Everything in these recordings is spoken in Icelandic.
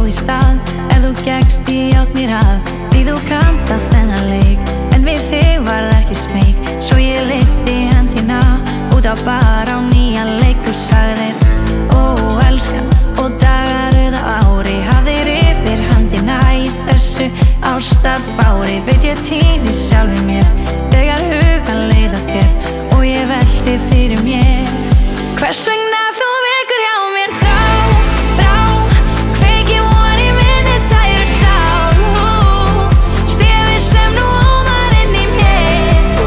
stóð í stað ef þú gekkst í átt mér að, því þú kannt að þennan leik. En við þig varð ekki smeyk, svo ég leiddi hendina út á bar á nýjan leik. Þú sagðir, ó elskan, og dagar urðu ári, hafðir yfir handina í þessu ástarfári. Veit ég týni sjálfur mér þegar hugan leið að þér, og ég velti fyrir mér hvers vegna þú vekur hjá mér þrá, kveiki von í minni tæru sál, stefið sem nú ómar inn í mér,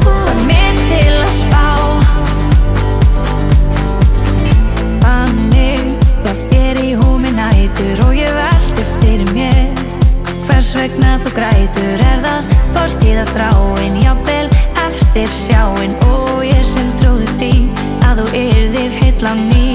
fann mig til að spá. Fann mig hjá þér í húmi nætur, og ég velti fyrir mér hvers vegna þú grætur. Er það fortíða þráin, jafnvel eftir sjáin, og ég sem trúði því að þú yrðir heill á ný.